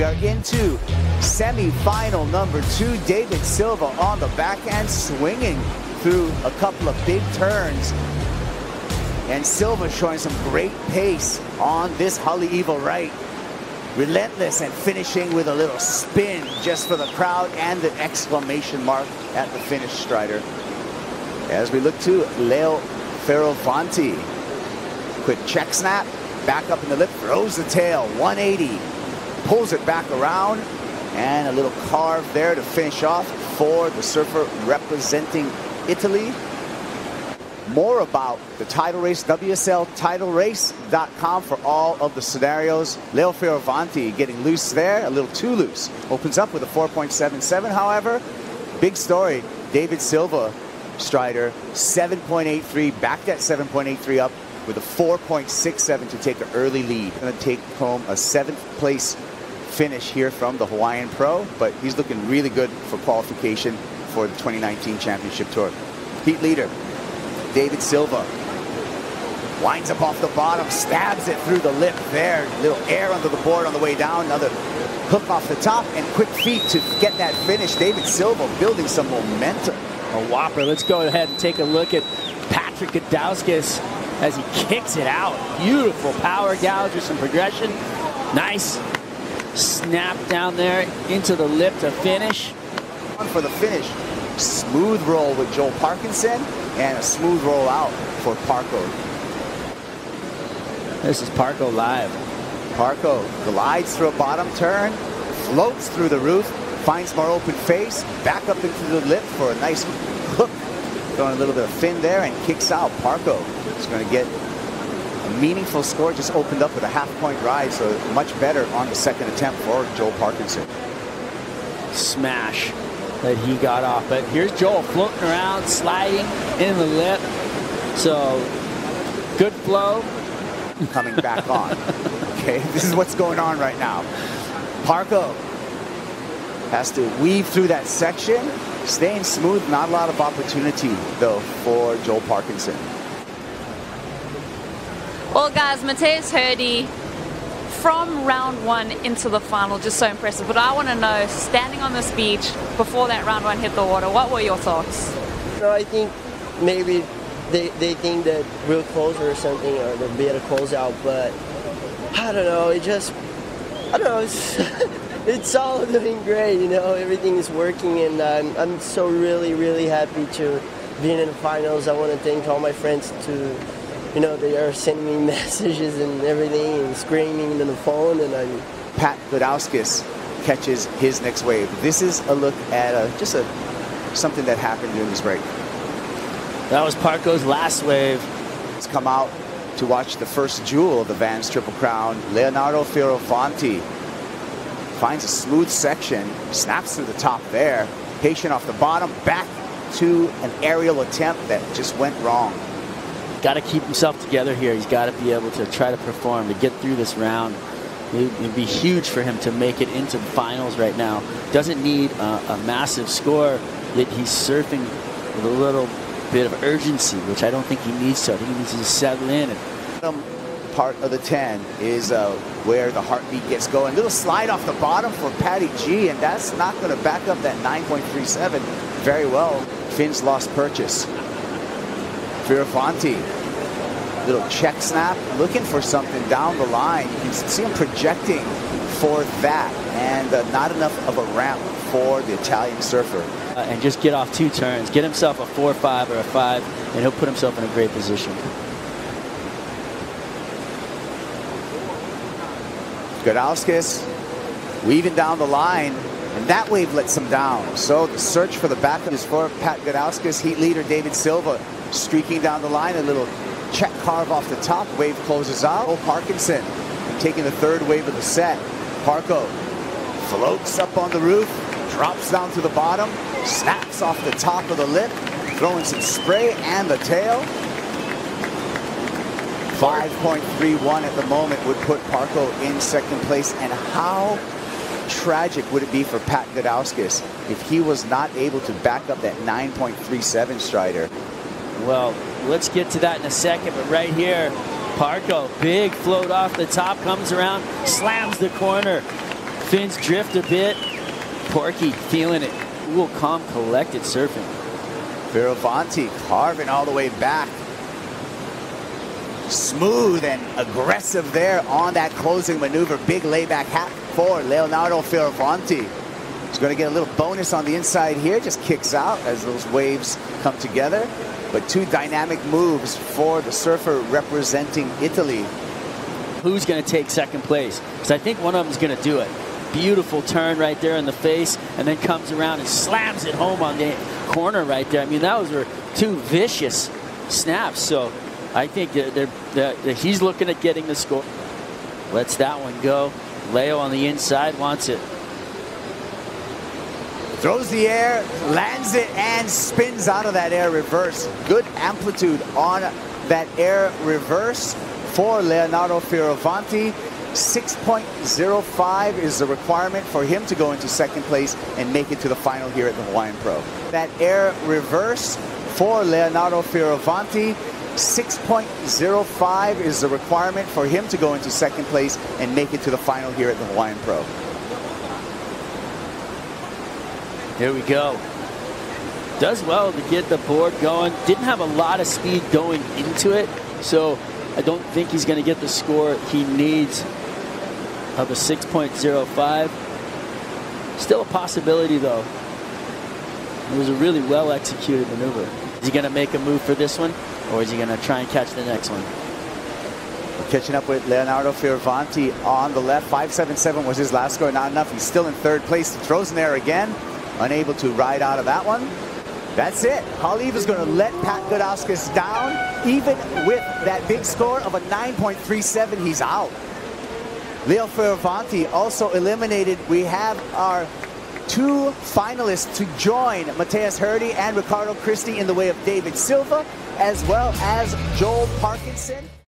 We are into semi-final number 2. David Silva on the backhand, swinging through a couple of big turns. And Silva showing some great pace on this Haleiwa right. Relentless and finishing with a little spin just for the crowd and the exclamation mark at the finish, Strider. As we look to L.Fioravanti. Quick check snap, back up in the lip, throws the tail, 180. Pulls it back around, and a little carve there to finish off for the surfer representing Italy. More about the title race, WSLTitleRace.com for all of the scenarios. L.Fioravanti getting loose there, a little too loose. Opens up with a 4.77, however. Big story, David Silva, Strider, 7.83, backed at 7.83 up with a 4.67 to take an early lead. Going to take home a 7th place finish here from the Hawaiian Pro, but he's looking really good for qualification for the 2019 Championship Tour. Heat leader, David Silva, winds up off the bottom, stabs it through the lip there. Little air under the board on the way down, another hook off the top, and quick feet to get that finish. David Silva building some momentum. A whopper. Let's go ahead and take a look at P.Gudauskas as he kicks it out. Beautiful power gouge with some progression. Nice snap down there into the lip to finish. For the finish, smooth roll with J.Parkinson and a smooth roll out for Parko. This is Parko live. Parko glides through a bottom turn, floats through the roof, finds more open face, back up into the lip for a nice hook. Throwing a little bit of fin there and kicks out. Parko is going to get a meaningful score. Just opened up with a half-point ride, so much better on the second attempt for J.Parkinson. Smash that he got off. But here's Joel floating around, sliding in the lip. So good flow. Coming back on. Okay, this is what's going on right now. Parko has to weave through that section. Staying smooth, not a lot of opportunity, though, for J.Parkinson. Well, guys, Mateus Hurdy, from round 1 into the final, just so impressive. But I want to know, standing on this beach before that round 1 hit the water, what were your thoughts? No, I think maybe they think that we'll close or something, or they'll be able to close out, but I don't know, it's all doing great, you know, everything is working, and I'm so really happy to be in the finals. I want to thank all my friends to, you know, they are sending me messages and everything and screaming on the phone, and I'm... P.Gudauskas catches his next wave. This is a look at something that happened during this break. That was Parko's last wave. He's come out to watch the first jewel of the Vans Triple Crown. L.Fioravanti finds a smooth section, snaps through the top there, patient off the bottom, back to an aerial attempt that just went wrong. Got to keep himself together here. He's got to be able to try to perform, to get through this round. It would be huge for him to make it into the finals right now. Doesn't need a massive score, yet he's surfing with a little bit of urgency, which I don't think he needs to. I think he needs to settle in. Part of the 10 is where the heartbeat gets going. Little slide off the bottom for Patty G, and that's not going to back up that 9.37 very well. Finn's lost purchase. Fioravanti, little check snap, looking for something down the line. You can see him projecting for that, and not enough of a ramp for the Italian surfer. And just get off 2 turns, get himself a 4-5 or a 5, and he'll put himself in a great position. Gudauskas weaving down the line, and that wave lets him down. So the search for the backup is for P.Gudauskas. Heat leader David Silva streaking down the line, a little check carve off the top. Wave closes out. J.Parkinson taking the 3rd wave of the set. Parko floats up on the roof, drops down to the bottom, snaps off the top of the lip, throwing some spray and the tail. 5.31 at the moment would put Parko in 2nd place. And how tragic would it be for P.Gudauskas if he was not able to back up that 9.37 Strider? Well, let's get to that in a second, but right here, Parko, big float off the top, comes around, slams the corner. Fins drift a bit. Porky feeling it. Cool, calm, collected surfing. Fioravanti carving all the way back. Smooth and aggressive there on that closing maneuver. Big layback hat for Leonardo Fioravanti. He's going to get a little bonus on the inside here. Just kicks out as those waves come together. But two dynamic moves for the surfer representing Italy. Who's going to take second place? Because I think one of them is going to do it. Beautiful turn right there in the face, and then comes around and slams it home on the corner right there. I mean, that was two vicious snaps. So I think that he's looking at getting the score. Lets that one go. Leo on the inside wants it. Throws the air, lands it, and spins out of that air reverse. Good amplitude on that air reverse for Leonardo Fioravanti. 6.05 is the requirement for him to go into second place and make it to the final here at the Hawaiian Pro. That air reverse for Leonardo Fioravanti. 6.05 is the requirement for him to go into second place and make it to the final here at the Hawaiian Pro. Here we go. Does well to get the board going. Didn't have a lot of speed going into it, so I don't think he's going to get the score he needs of a 6.05. Still a possibility, though. It was a really well-executed maneuver. Is he going to make a move for this one, or is he going to try and catch the next one? We're catching up with Leonardo Fioravanti on the left. 5.77 was his last score. Not enough. He's still in third place. He throws in there again. Unable to ride out of that one. That's it. Haliv is going to let P.Gudauskas down. Even with that big score of a 9.37, he's out. Leo Fioravanti also eliminated. We have our two finalists to join Mateus Herdy and Ricardo Christie in the way of D.Silva, as well as J.Parkinson.